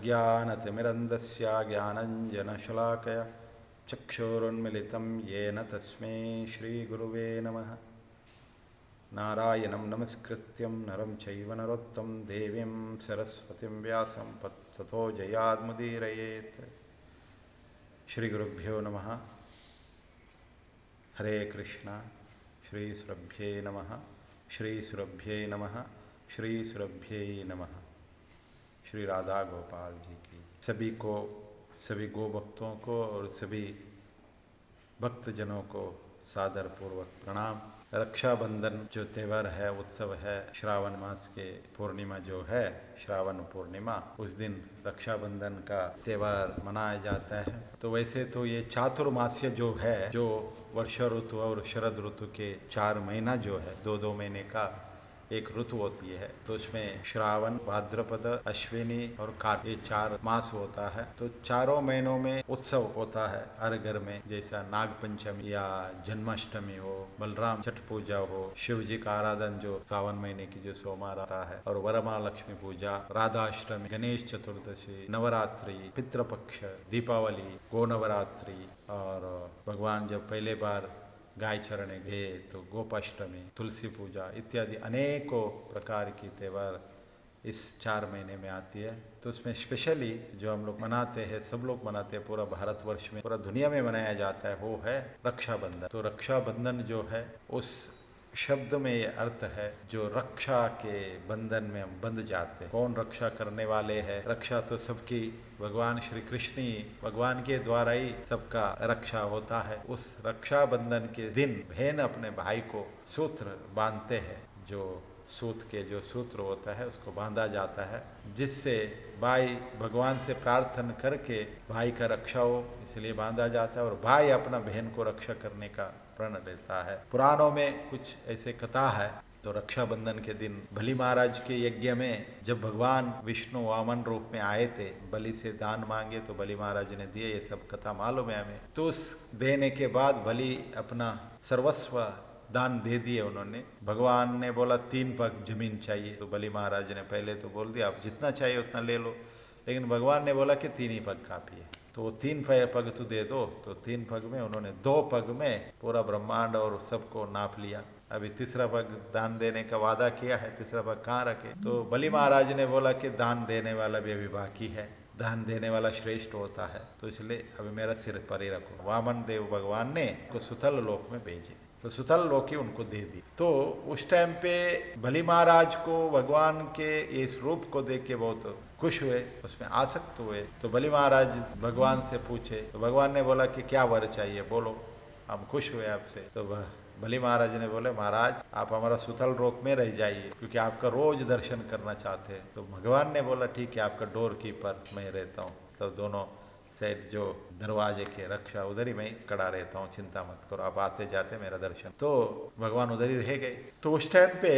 अज्ञानतिमिरन्धस्य ज्ञानञ्जनशलाकया चक्षुरुन्मिलितं येन तस्मै श्रीगुरुवे नमः। नारायणं नमस्कृत्यं नरं चैव नरोत्तमं देवीं सरस्वतीं व्यासं ततो जयाद्मुदीरयेत्। श्रीगुरुभ्यो नमः। हरे कृष्णा। श्रीसुरभ्ये नमः। श्रीसुरभ्ये नमः। श्रीसुरभ्ये नमः। श्री राधा गोपाल जी की सभी को, सभी गो भक्तों को और सभी भक्तजनों को सादर पूर्वक प्रणाम। रक्षाबंधन जो त्यौहार है, उत्सव है, श्रावण मास के पूर्णिमा जो है, श्रावण पूर्णिमा, उस दिन रक्षाबंधन का त्यौहार मनाया जाता है। तो वैसे तो ये चातुर्मास्य जो है, जो वर्षा ऋतु और शरद ऋतु के 4 महीना जो है, दो महीने का एक ऋतु होती है। तो उसमें श्रावण, भाद्रपद, अश्विनी और कार्तिक, ये 4 मास होता है। तो चारों महीनों में उत्सव होता है हर घर में, जैसा नाग पंचमी या जन्माष्टमी हो, बलराम छठ पूजा हो, शिव जी का आराधन जो सावन महीने की जो सोमवार आता है, और वरमहालक्ष्मी पूजा, राधाष्टमी, गणेश चतुर्दशी, नवरात्रि, पितृपक्ष, दीपावली, गो नवरात्रि, और भगवान जब पहले बार गाय चरणे गए तो गोपाष्टमी, तुलसी पूजा इत्यादि अनेकों प्रकार की त्यौहार इस 4 महीने में आती है। तो उसमें स्पेशली जो हम लोग मनाते हैं, सब लोग मनाते हैं, पूरा भारतवर्ष में, पूरा दुनिया में मनाया जाता है, वो है रक्षाबंधन। तो रक्षाबंधन जो है, उस शब्द में ये अर्थ है जो रक्षा के बंधन में हम बंध जाते हैं। कौन रक्षा करने वाले हैं? रक्षा तो सबकी भगवान श्री कृष्ण ही, भगवान के द्वारा ही सबका रक्षा होता है। उस रक्षाबंधन के दिन बहन अपने भाई को सूत्र बांधते हैं। जो सूत के जो सूत्र होता है उसको बांधा जाता है, जिससे भाई भगवान से प्रार्थना करके भाई का रक्षा हो, इसलिए बांधा जाता है। और भाई अपना बहन को रक्षा करने का प्रण लेता है। पुराणों में कुछ ऐसे कथा है। तो रक्षाबंधन के दिन बलि महाराज के यज्ञ में जब भगवान विष्णु वामन रूप में आए थे, बलि से दान मांगे तो बलि महाराज ने दिए, ये सब कथा मालूम है हमें। तो उस देने के बाद बलि अपना सर्वस्व दान दे दिए उन्होंने। भगवान ने बोला 3 पग जमीन चाहिए, तो बलि महाराज ने पहले तो बोल दिया आप जितना चाहिए उतना ले लो, लेकिन भगवान ने बोला कि 3 ही पग काफी है। तो 3 पग तो दे दो। तो 3 पग में उन्होंने 2 पग में पूरा ब्रह्मांड और सबको नाप लिया। अभी तीसरा पग दान देने का वादा किया है, तीसरा पग कहाँ रखे? तो बलि महाराज ने बोला कि दान देने वाला भी अभी बाकी है, दान देने वाला श्रेष्ठ होता है, तो इसलिए अभी मेरा सिर पर ही रखो। वामन देव भगवान ने को सुतल लोक में भेजे, तो सुतल लोक ही उनको दे दी। तो उस टाइम पे बलि महाराज को भगवान के इस रूप को देख के बहुत खुश हुए, उसमें आसक्त हुए। तो बलि महाराज भगवान से पूछे, तो भगवान ने बोला कि क्या वर चाहिए, बोलो, हम खुश हुए आपसे। तो बलि महाराज ने बोले महाराज आप हमारा सुतल लोक में रह जाइए, क्योंकि आपका रोज दर्शन करना चाहते हैं। तो भगवान ने बोला ठीक है, आपका डोर कीपर मैं रहता हूँ, तो दोनों साइड जो दरवाजे के रक्षा उधर ही मैं खड़ा रहता हूँ, चिंता मत करो, आप आते जाते मेरा दर्शन। तो भगवान उधर ही रह गए। तो उस टाइम पे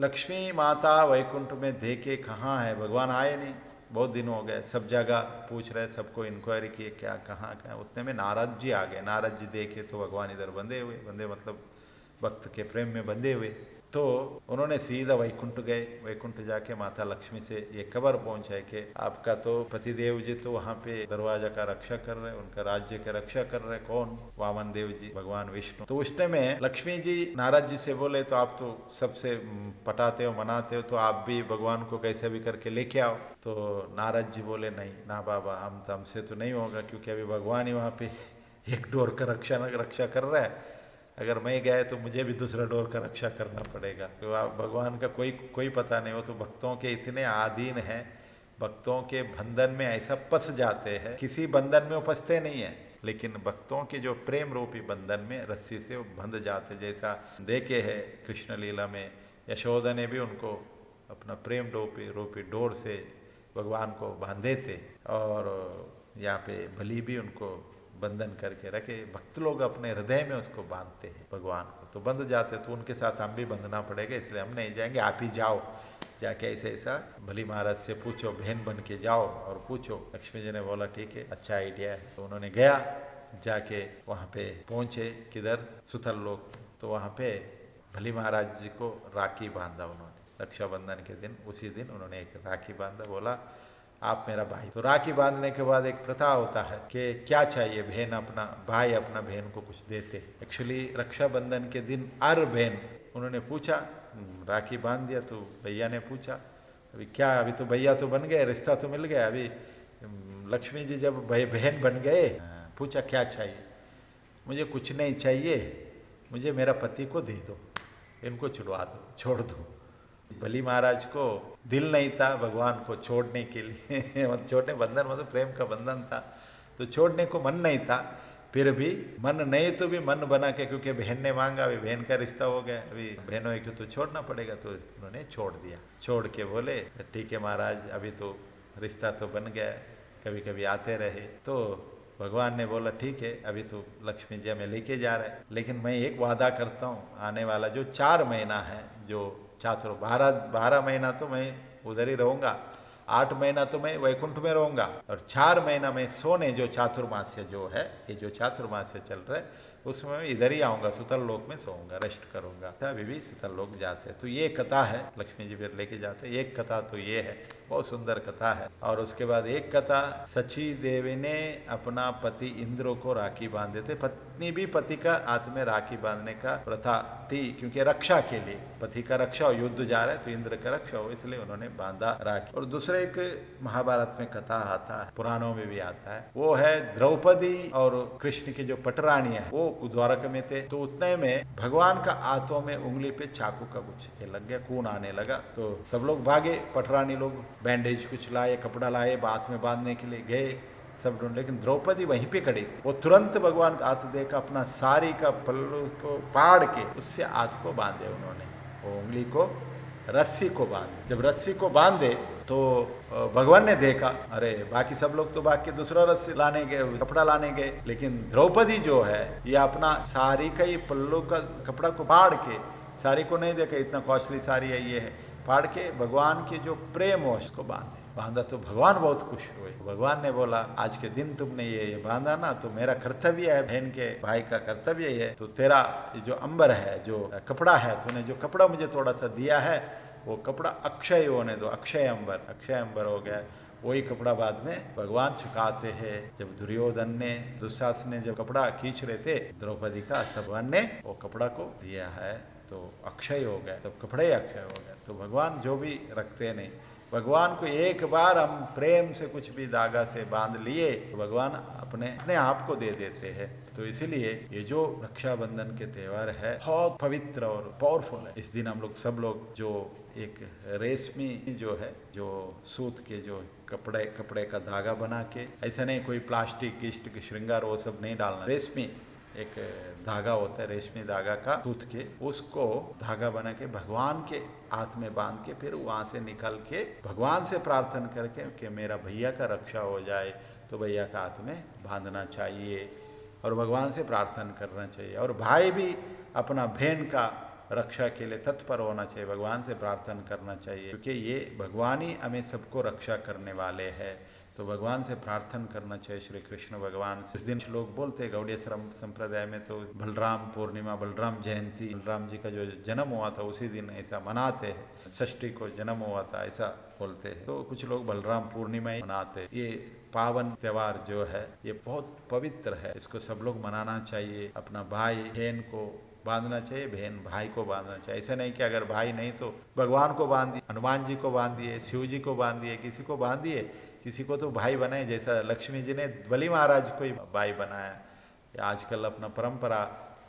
लक्ष्मी माता वैकुंठ में देखे कहाँ है, भगवान आए नहीं, बहुत दिन हो गए, सब जगह पूछ रहे, सबको इंक्वायरी किए क्या कहाँ कहाँ। उतने में नारद जी आ गए। नारद जी देखे तो भगवान इधर बंधे हुए, बंधे मतलब भक्त के प्रेम में बंधे हुए। तो उन्होंने सीधा वैकुंठ गए। वैकुंठ जाके माता लक्ष्मी से ये खबर पहुंचाई कि आपका तो पतिदेव जी तो वहाँ पे दरवाजा का रक्षा कर रहे, उनका राज्य का रक्षा कर रहे। कौन? वामन देव जी, भगवान विष्णु। तो उस टाइम में लक्ष्मी जी नारद जी से बोले तो आप तो सबसे पटाते हो, मनाते हो, तो आप भी भगवान को कैसे भी करके लेके आओ। तो नारद जी बोले नहीं ना बाबा, हमसे तो नहीं होगा, क्योंकि अभी भगवान ही वहाँ पे एक डोर का रक्षा कर रहा है। अगर मैं गया तो मुझे भी दूसरा डोर का रक्षा करना पड़ेगा। तो आप भगवान का कोई पता नहीं हो, तो भक्तों के इतने आधीन हैं, भक्तों के बंधन में ऐसा फंस जाते हैं। किसी बंधन में वो फंसते नहीं है, लेकिन भक्तों के जो प्रेम रूपी बंधन में रस्सी से वो बंध जाते। जैसा देखे है कृष्ण लीला में, यशोदा ने भी उनको अपना प्रेम रूपी डोर से भगवान को बांधे थे, और यहाँ पे बलि भी उनको बंधन करके रखे। भक्त लोग अपने हृदय में उसको बांधते हैं भगवान को, तो बंध जाते। तो उनके साथ हम भी बंधना पड़ेगा, इसलिए हम नहीं जाएंगे, आप ही जाओ, जाके ऐसे ऐसा बलि महाराज से पूछो, बहन बन के जाओ और पूछो। लक्ष्मी जी ने बोला ठीक है, अच्छा आइडिया है। तो उन्होंने गया, जाके वहाँ पे पहुँचे, किधर? सुतल लोक। तो वहाँ पे बलि महाराज जी को राखी बांधा उन्होंने, रक्षाबंधन के दिन, उसी दिन उन्होंने एक राखी बांधा। बोला आप मेरा भाई। तो राखी बांधने के बाद एक प्रथा होता है कि क्या चाहिए, बहन अपना भाई अपना बहन को कुछ देते। एक्चुअली रक्षाबंधन के दिन हर बहन, उन्होंने पूछा, राखी बांध दिया तो भैया ने पूछा अभी क्या, अभी तो भैया तो बन गए, रिश्ता तो मिल गया, अभी लक्ष्मी जी जब भाई बहन बन गए, पूछा क्या चाहिए। मुझे कुछ नहीं चाहिए, मुझे मेरा पति को दे दो, इनको छुड़वा दो, छोड़ दो। बलि महाराज को दिल नहीं था भगवान को छोड़ने के लिए मतलब छोड़ने, बंधन मतलब प्रेम का बंधन था, तो छोड़ने को मन नहीं था। फिर भी मन नहीं तो भी मन बना के, क्योंकि बहन ने मांगा, अभी बहन का रिश्ता हो गया, अभी बहनों को तो छोड़ना पड़ेगा, तो उन्होंने छोड़ दिया। छोड़ के बोले ठीक है महाराज, अभी तो रिश्ता तो बन गया, कभी कभी आते रहे। तो भगवान ने बोला ठीक है, अभी तो लक्ष्मी जी हमें लेके जा रहे हैं, लेकिन मैं एक वादा करता हूँ, आने वाला जो 4 महीना है, जो चातुर 12 महीना तो मैं उधर ही रहूँगा, 8 महीना तो मैं वैकुंठ में रहूँगा, और 4 महीना मैं सोने, जो चातुर्मास्य जो है, ये जो चातुर्मास्य चल रहा है उसमें मैं इधर ही आऊँगा, सुतल लोक में सोऊंगा, रेस्ट करूँगा। अभी भी सुतल लोक जाते हैं। तो ये कथा है, लक्ष्मी जी फिर लेके जाते हैं। एक कथा तो ये है, बहुत सुंदर कथा है। और उसके बाद एक कथा, सची देवी ने अपना पति इंद्र को राखी बांधे थे। पत्नी भी पति का हाथ में राखी बांधने का प्रथा थी, क्योंकि रक्षा के लिए, पति का रक्षा हो, युद्ध जा रहा है तो इंद्र का रक्षा हो, इसलिए उन्होंने बांधा राखी। और दूसरे एक महाभारत में कथा आता है, पुराणों में भी आता है, वो है द्रौपदी और कृष्ण की जो पटरानी है, वो द्वारका में थे। तो उतने में भगवान का हाथों में उंगली पे चाकू का कुछ ये लग गया, खून आने लगा। तो सब लोग भागे, पटरानी लोग बैंडेज कुछ लाए, कपड़ा लाए, हाथ में बांधने के लिए गए सब ढूंढ, लेकिन द्रौपदी वहीं पे खड़ी थी। वो तुरंत भगवान का हाथ देकर अपना साड़ी का पल्लू को पाड़ के उससे हाथ को बांधे उन्होंने, वो उंगली को रस्सी को बांधे। जब रस्सी को बांधे तो भगवान ने देखा, अरे बाकी सब लोग तो भाग के दूसरा रस्सी लाने गए, कपड़ा लाने गए, लेकिन द्रौपदी जो है ये अपना साड़ी का, ये पल्लू का कपड़ा को फाड़ के, साड़ी को नहीं देखा इतना कॉस्टली साड़ी है ये है, फाड़ के भगवान के जो प्रेम हो उसको बांधा। तो भगवान बहुत खुश हुए। भगवान ने बोला आज के दिन तुमने ये बांधा ना, तो मेरा कर्तव्य है, बहन के भाई का कर्तव्य है, तो तेरा जो अंबर है, जो कपड़ा है, तूने जो कपड़ा मुझे थोड़ा सा दिया है, वो कपड़ा अक्षय होने दो, अक्षय अंबर हो गया। वही कपड़ा बाद में भगवान चुकाते हैं। जब दुर्योधन ने, दुशासन ने जब कपड़ा खींच रहे थे द्रौपदी का, तब भगवान ने वो कपड़ा को दिया है, तो अक्षय हो गया, तब कपड़े ही अक्षय हो गया। तो भगवान जो भी रखते नहीं, भगवान को एक बार हम प्रेम से कुछ भी धागा से बांध लिए तो भगवान अपने आप को दे देते हैं। तो इसीलिए ये जो रक्षाबंधन के त्यौहार है बहुत पवित्र और पावरफुल है। इस दिन हम लोग सब लोग जो एक रेशमी जो है, जो सूत के जो कपड़े का धागा बना के, ऐसा नहीं कोई प्लास्टिक इष्ट के श्रृंगार वो सब नहीं डालना, रेशमी एक धागा होता है, रेशमी धागा का सूत के, उसको धागा बना के भगवान के हाथ में बांध के फिर वहां से निकल के भगवान से प्रार्थना करके कि मेरा भैया का रक्षा हो जाए, तो भैया का हाथ में बांधना चाहिए और भगवान से प्रार्थना करना चाहिए। और भाई भी अपना बहन का रक्षा के लिए तत्पर होना चाहिए, भगवान से प्रार्थना करना चाहिए, क्योंकि ये भगवान ही हमें सबको रक्षा करने वाले हैं। तो भगवान से प्रार्थना करना चाहिए, श्री कृष्ण भगवान। इस दिन लोग बोलते हैं गौड़ीय संप्रदाय में तो बलराम पूर्णिमा, बलराम जयंती, बलराम जी का जो जन्म हुआ था उसी दिन ऐसा मनाते हैं, षष्ठी को जन्म हुआ था ऐसा बोलते हैं। तो कुछ लोग बलराम पूर्णिमा ही मनाते हैं। ये पावन त्यौहार जो है ये बहुत पवित्र है, इसको सब लोग मनाना चाहिए। अपना भाई बहन को बांधना चाहिए, बहन भाई को बांधना चाहिए। ऐसा नहीं कि अगर भाई नहीं तो भगवान को बांधिए, हनुमान जी को बांधिए, शिव जी को बांधिए, किसी को बांधिए, किसी को तो भाई बनाए। जैसा लक्ष्मी जी ने बलि महाराज को ही भाई बनाया। आजकल अपना परंपरा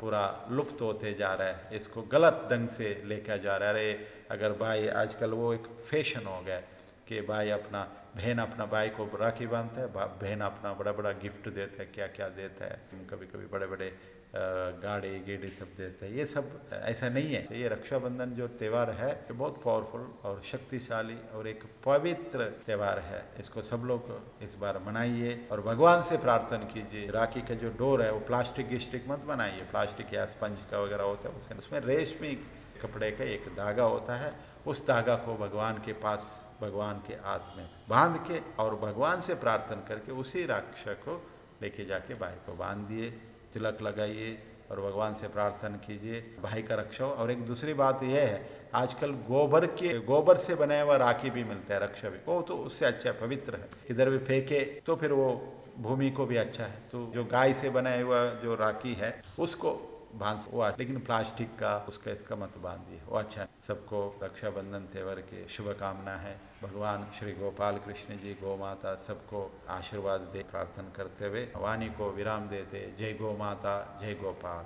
पूरा लुप्त होते जा रहा है, इसको गलत ढंग से लेकर जा रहा है। अरे अगर भाई, आजकल वो एक फैशन हो गया कि भाई अपना बहन अपना भाई को राखी बांधता है, बहन अपना बड़ा बड़ा गिफ्ट देता है, क्या क्या देता है, कभी कभी बड़े बड़े गाड़ी गेड़ी सब देते हैं। ये सब ऐसा नहीं है। तो ये रक्षाबंधन जो त्यौहार है ये बहुत पावरफुल और शक्तिशाली और एक पवित्र त्यौहार है। इसको सब लोग इस बार मनाइए और भगवान से प्रार्थना कीजिए। राखी का जो डोर है वो प्लास्टिक की स्टिक मत बनाइए, प्लास्टिक या स्पंज का वगैरह होता है, उसमें रेशमी कपड़े का एक धागा होता है, उस धागा को भगवान के पास, भगवान के हाथ में बांध के और भगवान से प्रार्थना करके उसी रक्षा को लेके जाके भाई को बांध दिए, तिलक लगाइए, और भगवान से प्रार्थना कीजिए भाई का रक्षा हो। और एक दूसरी बात यह है, आजकल गोबर से बनाया हुआ राखी भी मिलता है, रक्षा भी, वो तो उससे अच्छा पवित्र है, किधर भी फेंके तो फिर वो भूमि को भी अच्छा है। तो जो गाय से बनाया हुआ जो राखी है उसको बांध वो लेकिन प्लास्टिक का उसका इसका मत बांधिए, वो अच्छा है। सबको रक्षाबंधन त्यौहार के शुभकामना है। भगवान श्री गोपाल कृष्ण जी गौ माता सबको आशीर्वाद दे प्रार्थना करते हुए वाणी को विराम देते। जय गौ माता, जय गोपाल।